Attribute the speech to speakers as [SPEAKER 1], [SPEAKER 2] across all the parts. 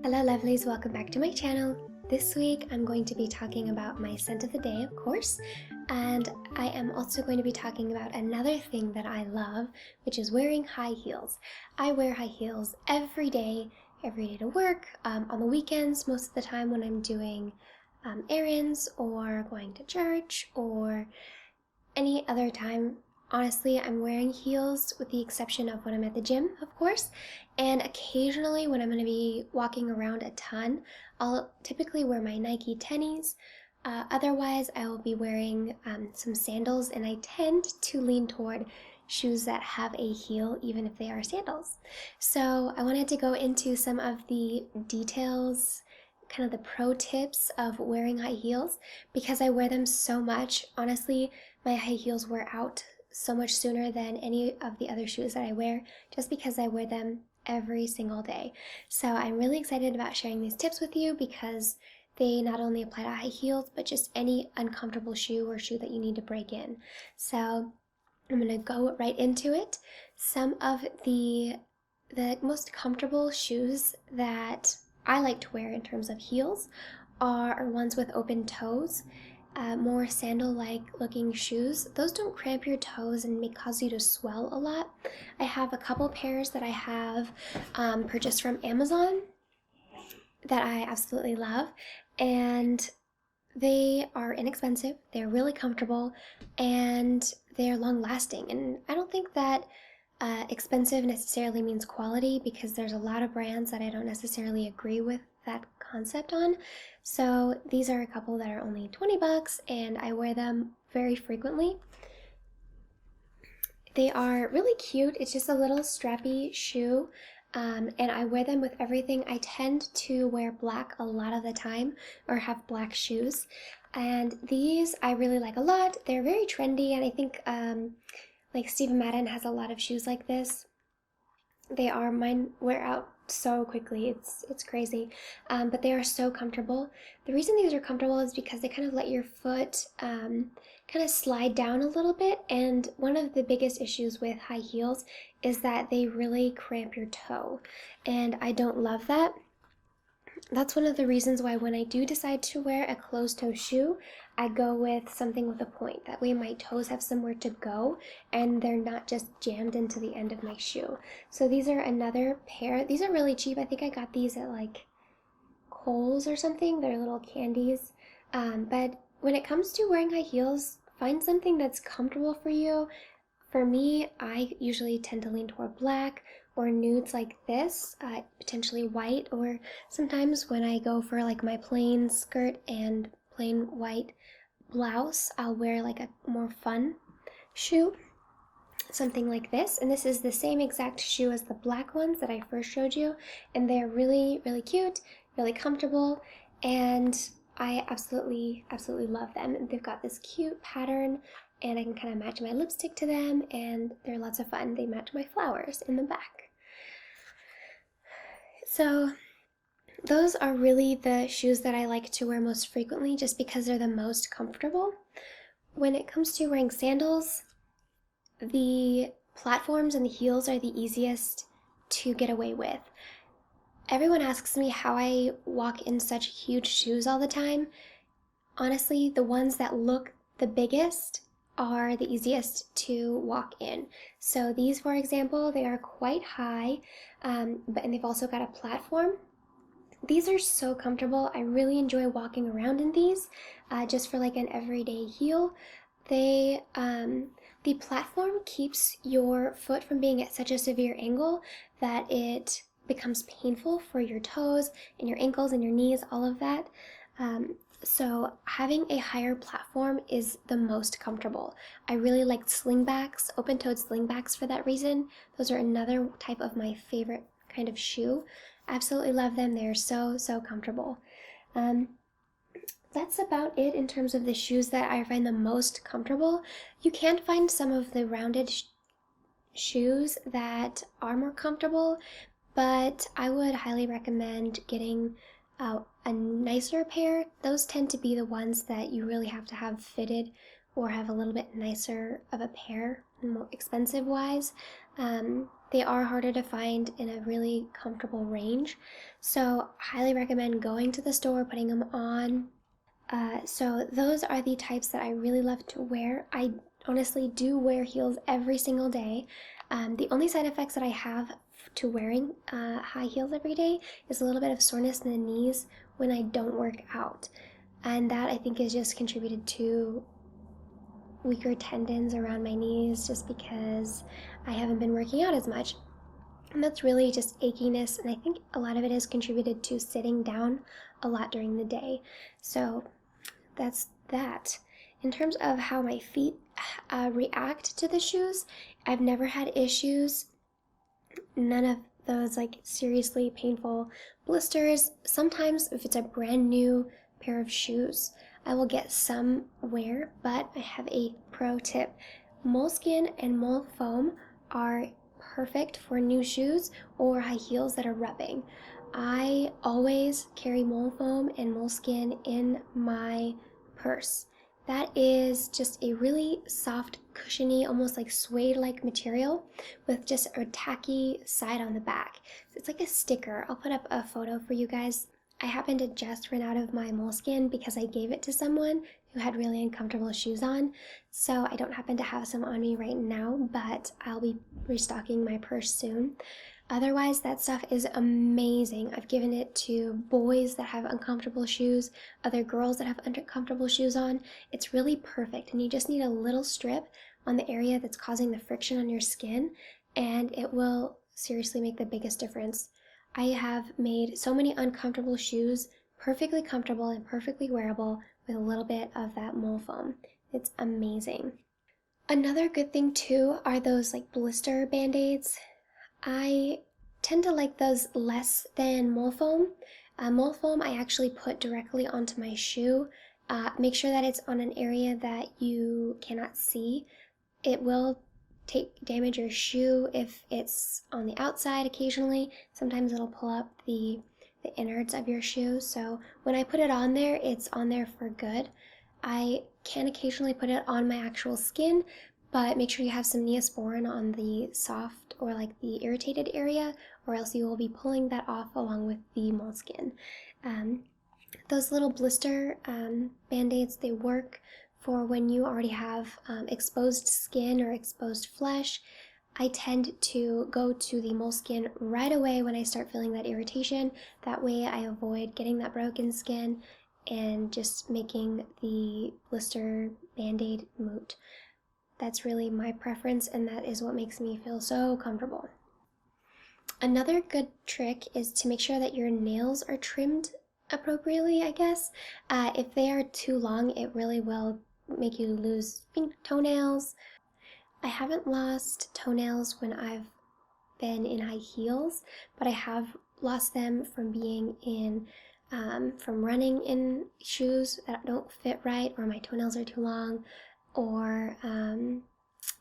[SPEAKER 1] Hello lovelies, welcome back to my channel. This week I'm going to be talking about my scent of the day, of course, and I am also going to be talking about another thing that I love, which is wearing high heels. I wear high heels every day to work, on the weekends, most of the time when I'm doing errands or going to church or any other time. Honestly, I'm wearing heels with the exception of when I'm at the gym, of course, and occasionally when I'm going to be walking around a ton, I'll typically wear my Nike tennies. Otherwise, I will be wearing some sandals, and I tend to lean toward shoes that have a heel, even if they are sandals. So I wanted to go into some of the details, kind of the pro tips of wearing high heels, because I wear them so much. Honestly, my high heels wear out so much sooner than any of the other shoes that I wear, just because I wear them every single day. So I'm really excited about sharing these tips with you because they not only apply to high heels, but just any uncomfortable shoe or shoe that you need to break in. So I'm gonna go right into it. Some of the most comfortable shoes that I like to wear in terms of heels are ones with open toes. More sandal-like looking shoes. Those don't cramp your toes and may cause you to swell a lot. I have a couple pairs that I have purchased from Amazon that I absolutely love, and they are inexpensive, they're really comfortable, and they're long-lasting. And I don't think that expensive necessarily means quality, because there's a lot of brands that I don't necessarily agree with that concept on. So these are a couple that are only 20 bucks and I wear them very frequently. They are really cute. It's just a little strappy shoe, and I wear them with everything. I tend to wear black a lot of the time, or have black shoes, and these I really like a lot. They're very trendy, and I think like Stephen Madden has a lot of shoes like this. Mine wear out so quickly, it's crazy, but they are so comfortable. The reason these are comfortable is because they kind of let your foot kind of slide down a little bit, and one of the biggest issues with high heels is that they really cramp your toe, and I don't love that. That's one of the reasons why when I do decide to wear a closed-toe shoe, I go with something with a point. That way my toes have somewhere to go and they're not just jammed into the end of my shoe. So these are another pair. These are really cheap. I think I got these at like Kohl's or something. They're little candies. But when it comes to wearing high heels, find something that's comfortable for you. For me, I usually tend to lean toward black or nudes like this, potentially white, or sometimes when I go for like my plain skirt and plain white blouse, I'll wear like a more fun shoe, something like this. And this is the same exact shoe as the black ones that I first showed you, and they're really, really cute, really comfortable, and I absolutely love them. They've got this cute pattern, and I can kind of match my lipstick to them, and they're lots of fun. They match my flowers in the back. So those are really the shoes that I like to wear most frequently, just because they're the most comfortable. When it comes to wearing sandals, the platforms and the heels are the easiest to get away with. Everyone asks me how I walk in such huge shoes all the time. Honestly, the ones that look the biggest are the easiest to walk in. So these, for example, they are quite high, and they've also got a platform. These are so comfortable. I really enjoy walking around in these, just for like an everyday heel. The platform keeps your foot from being at such a severe angle that it becomes painful for your toes and your ankles and your knees, all of that. So having a higher platform is the most comfortable. I really like slingbacks, open-toed slingbacks for that reason. Those are another type of my favorite kind of shoe. Absolutely love them. They're so comfortable. That's about it in terms of the shoes that I find the most comfortable. You can find some of the rounded shoes that are more comfortable, but I would highly recommend getting a nicer pair. Those tend to be the ones that you really have to have fitted or have a little bit nicer of a pair, more expensive wise. They are harder to find in a really comfortable range, so highly recommend going to the store, putting them on. So those are the types that I really love to wear. I honestly do wear heels every single day. The only side effects that I have to wearing high heels every day is a little bit of soreness in the knees when I don't work out, and that I think is just contributed to weaker tendons around my knees just because I haven't been working out as much. And that's really just achiness, and I think a lot of it is contributed to sitting down a lot during the day. So that's that. In terms of how my feet react to the shoes, I've never had issues. None of those like seriously painful blisters. Sometimes if it's a brand new pair of shoes, I will get some wear, but I have a pro tip. Moleskin and Molefoam are perfect for new shoes or high heels that are rubbing. I always carry Molefoam and Moleskin in my purse. That is just a really soft, cushiony, almost like suede-like material with just a tacky side on the back. So it's like a sticker. I'll put up a photo for you guys. I happen to just run out of my Moleskin because I gave it to someone who had really uncomfortable shoes on. So I don't happen to have some on me right now, but I'll be restocking my purse soon. Otherwise, that stuff is amazing. I've given it to boys that have uncomfortable shoes, other girls that have uncomfortable shoes on. It's really perfect, and you just need a little strip on the area that's causing the friction on your skin, and it will seriously make the biggest difference. I have made so many uncomfortable shoes perfectly comfortable and perfectly wearable with a little bit of that Molefoam. It's amazing. Another good thing too are those like blister band-aids. I tend to like those less than Molefoam. Molefoam I actually put directly onto my shoe. Make sure that it's on an area that you cannot see. It will damage your shoe if it's on the outside occasionally. Sometimes it'll pull up the innards of your shoe. So when I put it on there, it's on there for good. I can occasionally put it on my actual skin, but make sure you have some Neosporin on the soft or like the irritated area, or else you will be pulling that off along with the moleskin. Those little blister band-aids, they work for when you already have exposed skin or exposed flesh. I tend to go to the moleskin right away when I start feeling that irritation. That way I avoid getting that broken skin and just making the blister band-aid moot. That's really my preference, and that is what makes me feel so comfortable. Another good trick is to make sure that your nails are trimmed appropriately, I guess. If they are too long, it really will make you lose toenails. I haven't lost toenails when I've been in high heels, but I have lost them from being in from running in shoes that don't fit right, or my toenails are too long, or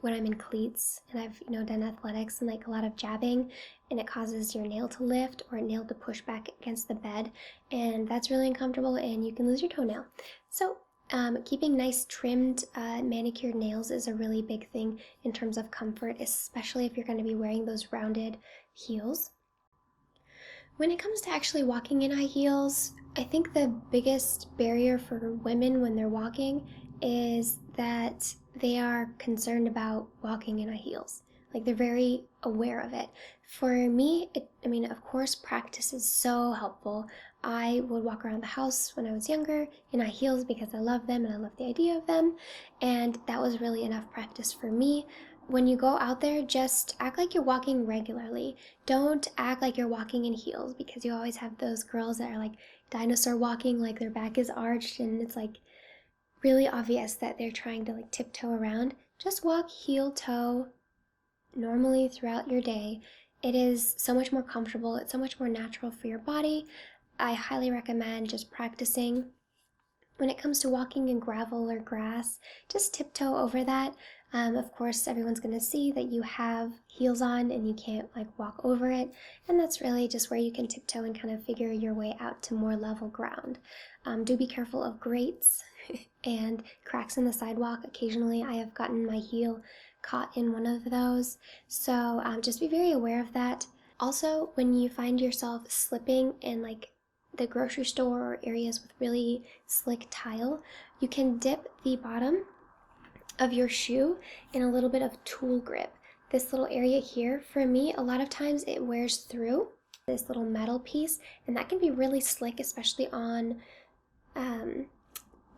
[SPEAKER 1] when I'm in cleats and I've done athletics and like a lot of jabbing, and it causes your nail to lift or a nail to push back against the bed, and that's really uncomfortable and you can lose your toenail. So keeping nice trimmed manicured nails is a really big thing in terms of comfort, especially if you're going to be wearing those rounded heels. When it comes to actually walking in high heels, I think the biggest barrier for women when they're walking is that they are concerned about walking in high heels. Like, they're very aware of it. For me, of course, practice is so helpful. I would walk around the house when I was younger in high heels because I love them and I love the idea of them, and that was really enough practice for me. When you go out there, just act like you're walking regularly. Don't act like you're walking in heels, because you always have those girls that are like dinosaur walking, like their back is arched, and it's like really obvious that they're trying to like tiptoe around. Just walk heel toe normally throughout your day. It is so much more comfortable. It's so much more natural for your body. I highly recommend just practicing. When it comes to walking in gravel or grass, just tiptoe over that. Of course, everyone's going to see that you have heels on and you can't like walk over it, and that's really just where you can tiptoe and kind of figure your way out to more level ground. Do be careful of grates and cracks in the sidewalk. Occasionally I have gotten my heel caught in one of those, so just be very aware of that. Also, when you find yourself slipping in like the grocery store or areas with really slick tile, you can dip the bottom of your shoe in a little bit of tool grip. This little area here, for me, a lot of times it wears through this little metal piece, and that can be really slick, especially on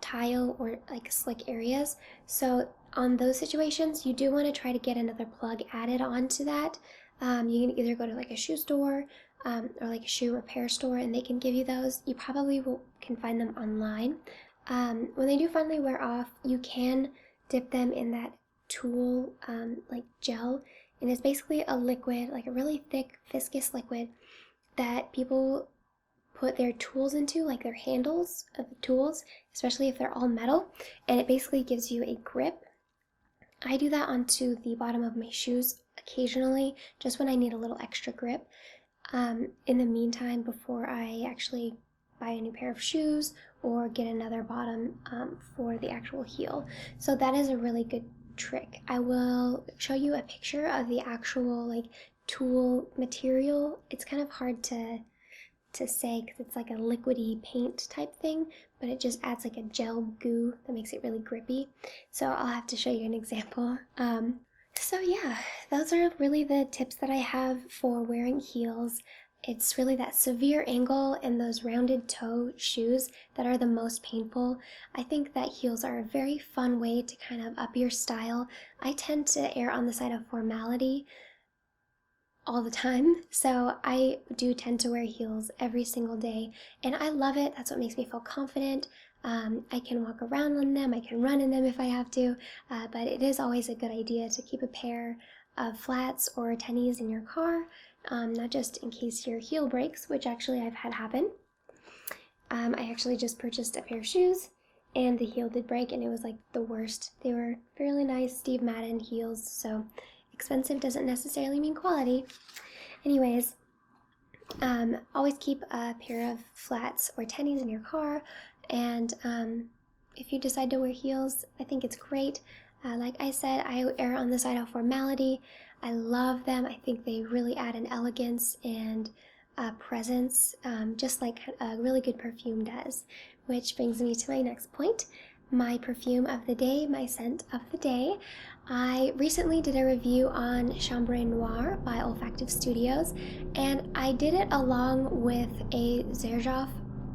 [SPEAKER 1] tile or like slick areas. So on those situations, you do want to try to get another plug added onto that. You can either go to like a shoe store or like a shoe repair store, and they can give you those. You probably can find them online. When they do finally wear off, you can dip them in that tool like gel, and it's basically a liquid, like a really thick viscous liquid that people put their tools into, like their handles of the tools, especially if they're all metal, and it basically gives you a grip. I do that onto the bottom of my shoes occasionally, just when I need a little extra grip. In the meantime, before I actually buy a new pair of shoes or get another bottom for the actual heel. So that is a really good trick. I will show you a picture of the actual like tool material. It's kind of hard to say because it's like a liquidy paint type thing, but it just adds like a gel goo that makes it really grippy. So I'll have to show you an example. So yeah, those are really the tips that I have for wearing heels. It's really that severe angle and those rounded toe shoes that are the most painful. I think that heels are a very fun way to kind of up your style. I tend to err on the side of formality all the time, so I do tend to wear heels every single day, and I love it. That's what makes me feel confident. I can walk around in them, I can run in them if I have to, but it is always a good idea to keep a pair of flats or tennies in your car, not just in case your heel breaks, which actually I've had happen. I actually just purchased a pair of shoes and the heel did break, and it was like the worst. They were fairly nice Steve Madden heels, so expensive doesn't necessarily mean quality. Anyways, always keep a pair of flats or tennies in your car, and if you decide to wear heels, I think it's great. Like I said, I err on the side of formality. I love them. I think they really add an elegance and presence, just like a really good perfume does. Which brings me to my next point, my perfume of the day, my scent of the day. I recently did a review on Chambre Noire by Olfactif Studios, and I did it along with a Xerjoff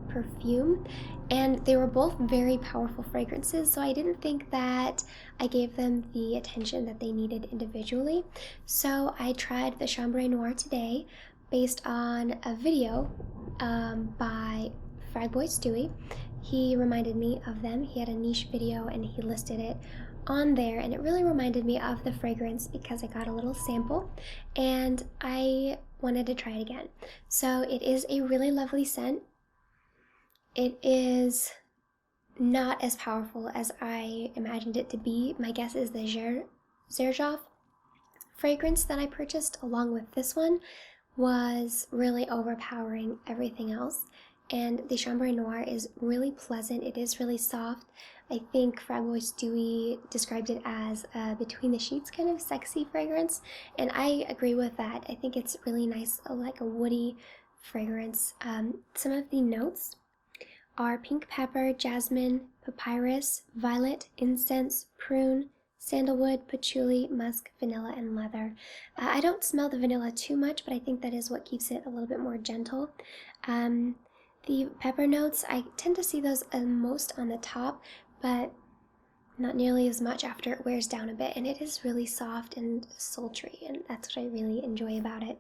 [SPEAKER 1] perfume, and they were both very powerful fragrances, so I didn't think that I gave them the attention that they needed individually. So I tried the Chambre Noire today based on a video by Fragboy Stewie. He reminded me of them. He had a niche video and he listed it on there, and it really reminded me of the fragrance because I got a little sample and I wanted to try it again. So it is a really lovely scent. It is not as powerful as I imagined it to be. My guess is the Xerjoff fragrance that I purchased along with this one was really overpowering everything else. And the Chambre Noire is really pleasant. It is really soft. I think Fragboy Stewie described it as a between the sheets kind of sexy fragrance, and I agree with that. I think it's really nice, like a woody fragrance. Some of the notes are pink pepper, jasmine, papyrus, violet, incense, prune, sandalwood, patchouli, musk, vanilla, and leather. I don't smell the vanilla too much, but I think that is what keeps it a little bit more gentle. The pepper notes, I tend to see those most on the top, but not nearly as much after it wears down a bit, and it is really soft and sultry, and that's what I really enjoy about it.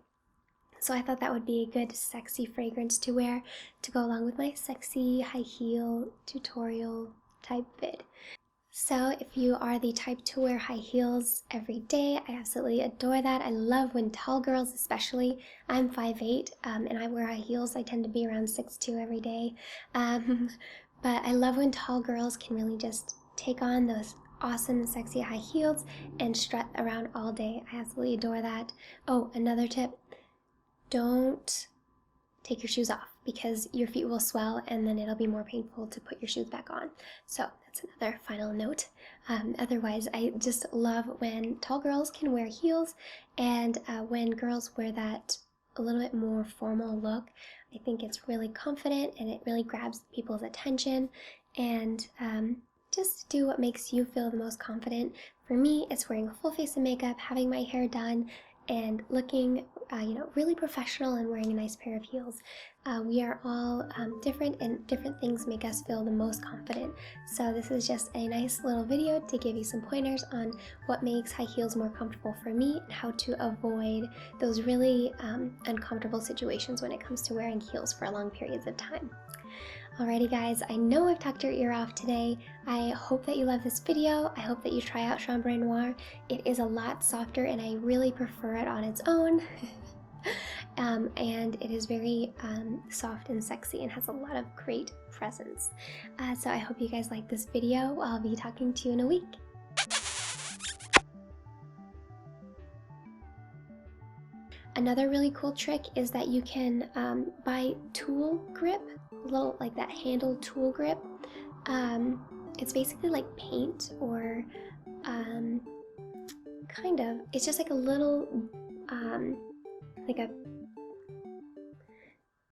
[SPEAKER 1] So I thought that would be a good sexy fragrance to wear to go along with my sexy high heel tutorial type vid. So if you are the type to wear high heels every day, I absolutely adore that. I love when tall girls especially, I'm 5'8", and I wear high heels. I tend to be around 6'2" every day. But I love when tall girls can really just take on those awesome, sexy high heels and strut around all day. I absolutely adore that. Oh, another tip, don't take your shoes off because your feet will swell and then it'll be more painful to put your shoes back on. So that's another final note. Otherwise, I just love when tall girls can wear heels, and when girls wear that a little bit more formal look. I think it's really confident and it really grabs people's attention, and just do what makes you feel the most confident. For me, it's wearing a full face of makeup, having my hair done, and looking really professional and wearing a nice pair of heels. We are all different, and different things make us feel the most confident. So this is just a nice little video to give you some pointers on what makes high heels more comfortable for me and how to avoid those really uncomfortable situations when it comes to wearing heels for long periods of time. Alrighty guys, I know I've talked your ear off today. I hope that you love this video. I hope that you try out Chambre Noire. It is a lot softer and I really prefer it on its own. And it is very soft and sexy and has a lot of great presence. So I hope you guys like this video. I'll be talking to you in a week. Another really cool trick is that you can buy tool grip, little like that handle tool grip. It's basically like paint, or kind of, it's just like a little like a